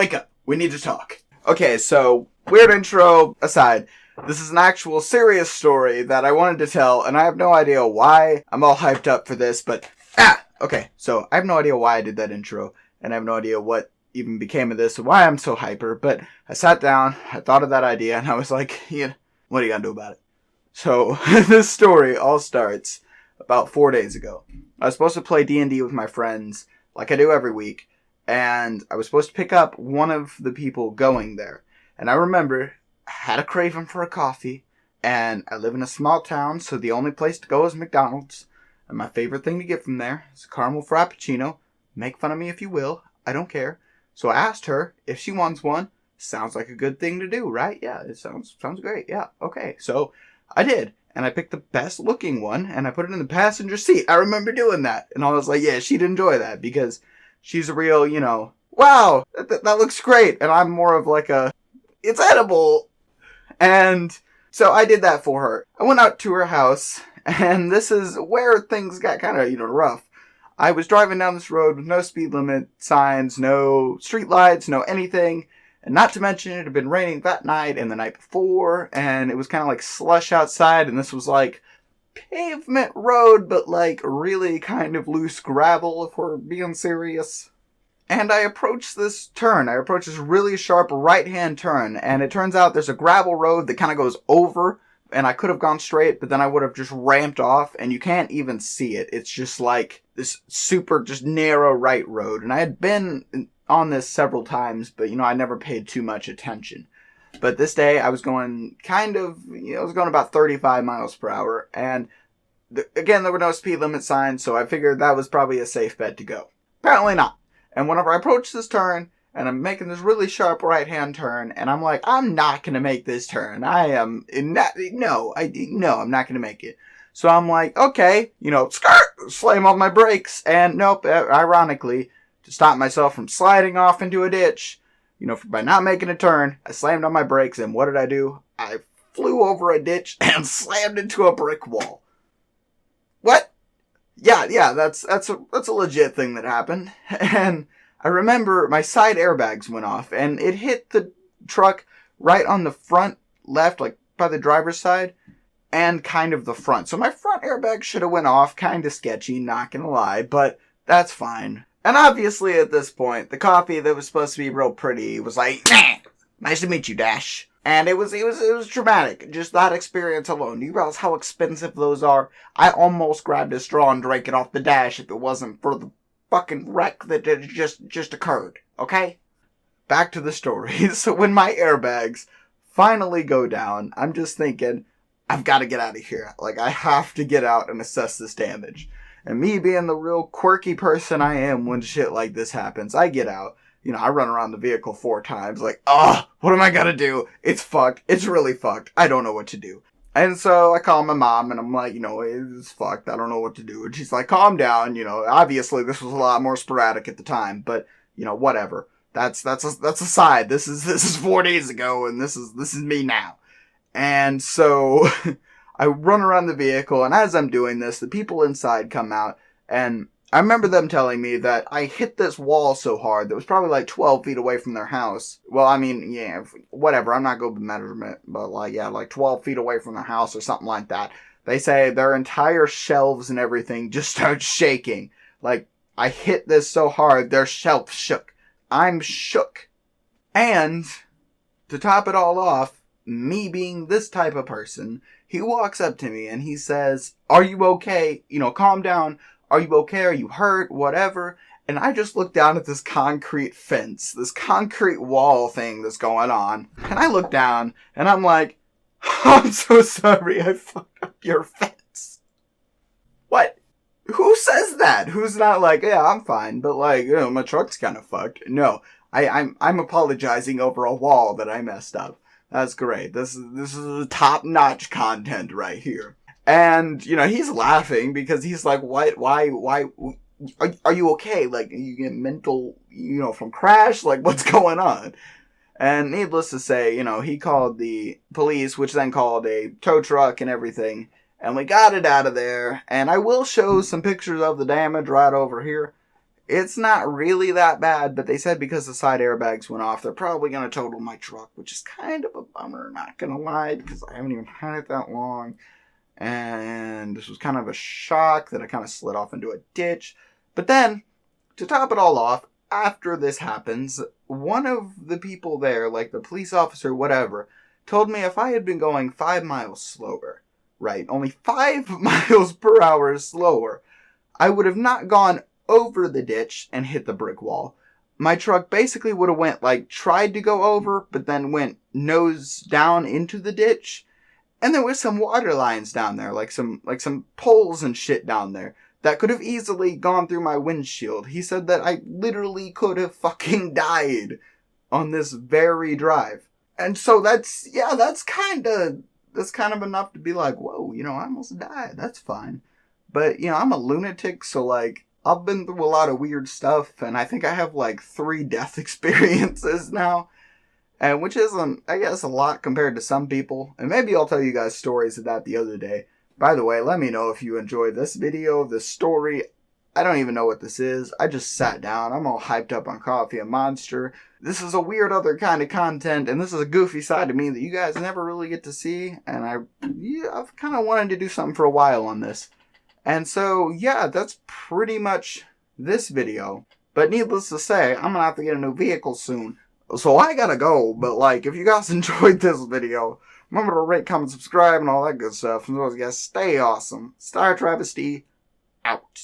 wake up. We need to talk. Okay, so, weird intro aside, this is an actual serious story that I wanted to tell, and I have no idea why I'm all hyped up for this, but, okay, so I have no idea why I did that intro, and I have no idea what even became of this, why I'm so hyper, but I sat down, I thought of that idea, and I was like, yeah, what are you gonna do about it? So, this story all starts about 4 days ago. I was supposed to play D&D with my friends, like I do every week, and I was supposed to pick up one of the people going there. And I remember, I had a craving for a coffee, and I live in a small town, so the only place to go is McDonald's. And my favorite thing to get from there is a caramel frappuccino. Make fun of me if you will, I don't care. So I asked her if she wants one. Sounds like a good thing to do, right? Yeah, it sounds great. Yeah, okay. So I did. And I picked the best looking one, and I put it in the passenger seat. I remember doing that. And I was like, yeah, she'd enjoy that, because she's a real, wow, that looks great. And I'm more of like it's edible. And so I did that for her. I went out to her house, and this is where things got kind of, rough. I was driving down this road with no speed limit signs, no street lights, no anything. And not to mention, it had been raining that night and the night before, and it was kind of like slush outside, and this was like pavement road, but like really kind of loose gravel, if we're being serious. And I approached this turn. I approached this really sharp right-hand turn, and it turns out there's a gravel road that kind of goes over, and I could have gone straight, but then I would have just ramped off, and you can't even see it. It's just like this super just narrow right road, and I had been on this several times, but I never paid too much attention. But this day I was going I was going about 35 miles per hour, and again, there were no speed limit signs, so I figured that was probably a safe bet to go. Apparently not. And whenever I approach this turn, and I'm making this really sharp right-hand turn, and I'm like, I'm not going to make this turn. I'm not going to make it. So I'm like, okay, slam on my brakes, and nope, ironically, to stop myself from sliding off into a ditch, by not making a turn, I slammed on my brakes, and what did I do? I flew over a ditch and slammed into a brick wall. What? Yeah, that's a legit thing that happened. And I remember my side airbags went off, and it hit the truck right on the front left, like by the driver's side, and kind of the front. So my front airbag should have went off, kind of sketchy, not gonna lie, but that's fine. And obviously at this point, the coffee that was supposed to be real pretty was like, nah, nice to meet you, Dash. And it was dramatic. Just that experience alone. Do you realize how expensive those are? I almost grabbed a straw and drank it off the dash if it wasn't for the fucking wreck that just occurred. Okay? Back to the story. So when my airbags finally go down, I'm just thinking, I've got to get out of here. Like, I have to get out and assess this damage. And me being the real quirky person I am when shit like this happens, I get out. I run around the vehicle 4 times, like, what am I gonna do? It's fucked. It's really fucked. I don't know what to do. And so I call my mom, and I'm like, it's fucked. I don't know what to do. And she's like, calm down. Obviously this was a lot more sporadic at the time, but, whatever. That's aside. This is 4 days ago, and this is me now. And so I run around the vehicle, and as I'm doing this, the people inside come out, and I remember them telling me that I hit this wall so hard that was probably like 12 feet away from their house. Well, I mean, yeah, whatever, I'm not going to measurement, but like 12 feet away from their house or something like that. They say their entire shelves and everything just start shaking. Like, I hit this so hard, their shelf shook. I'm shook. And, to top it all off, me being this type of person, he walks up to me and he says, are you okay? Calm down. Are you okay? Are you hurt? Whatever. And I just look down at this concrete fence, this concrete wall thing that's going on. And I look down and I'm like, I'm so sorry I fucked up your fence. What? Who says that? Who's not like, yeah, I'm fine, but like, my truck's kind of fucked. No, I'm apologizing over a wall that I messed up. That's great. This is top-notch content right here. And, he's laughing because he's like, what, why, are you okay? Like, you get mental, from crash? Like, what's going on? And needless to say, he called the police, which then called a tow truck and everything. And we got it out of there. And I will show some pictures of the damage right over here. It's not really that bad, but they said because the side airbags went off, they're probably going to total my truck, which is kind of a bummer, not going to lie, because I haven't even had it that long. And this was kind of a shock that I kind of slid off into a ditch. But then, to top it all off, after this happens, one of the people there, like the police officer, whatever, told me if I had been going 5 miles slower, right, only 5 miles per hour slower, I would have not gone over the ditch and hit the brick wall. My truck basically would have went, like, tried to go over, but then went nose down into the ditch. And there was some water lines down there, like some poles and shit down there, that could have easily gone through my windshield. He said that I literally could have fucking died on this very drive. And so that's kind of enough to be like, whoa, I almost died. That's fine. But, I'm a lunatic, so, like, I've been through a lot of weird stuff, and I think I have, like, 3 death experiences now. And which isn't, I guess, a lot compared to some people. And maybe I'll tell you guys stories of that the other day. By the way, let me know if you enjoyed this video, this story. I don't even know what this is. I just sat down. I'm all hyped up on coffee and Monster. This is a weird other kind of content, and this is a goofy side of me that you guys never really get to see. And I've kind of wanted to do something for a while on this. And so, yeah, that's pretty much this video. But needless to say, I'm going to have to get a new vehicle soon. So I gotta go, but like, if you guys enjoyed this video, remember to rate, comment, subscribe, and all that good stuff. And as always, guys, stay awesome. Star Travesty, out.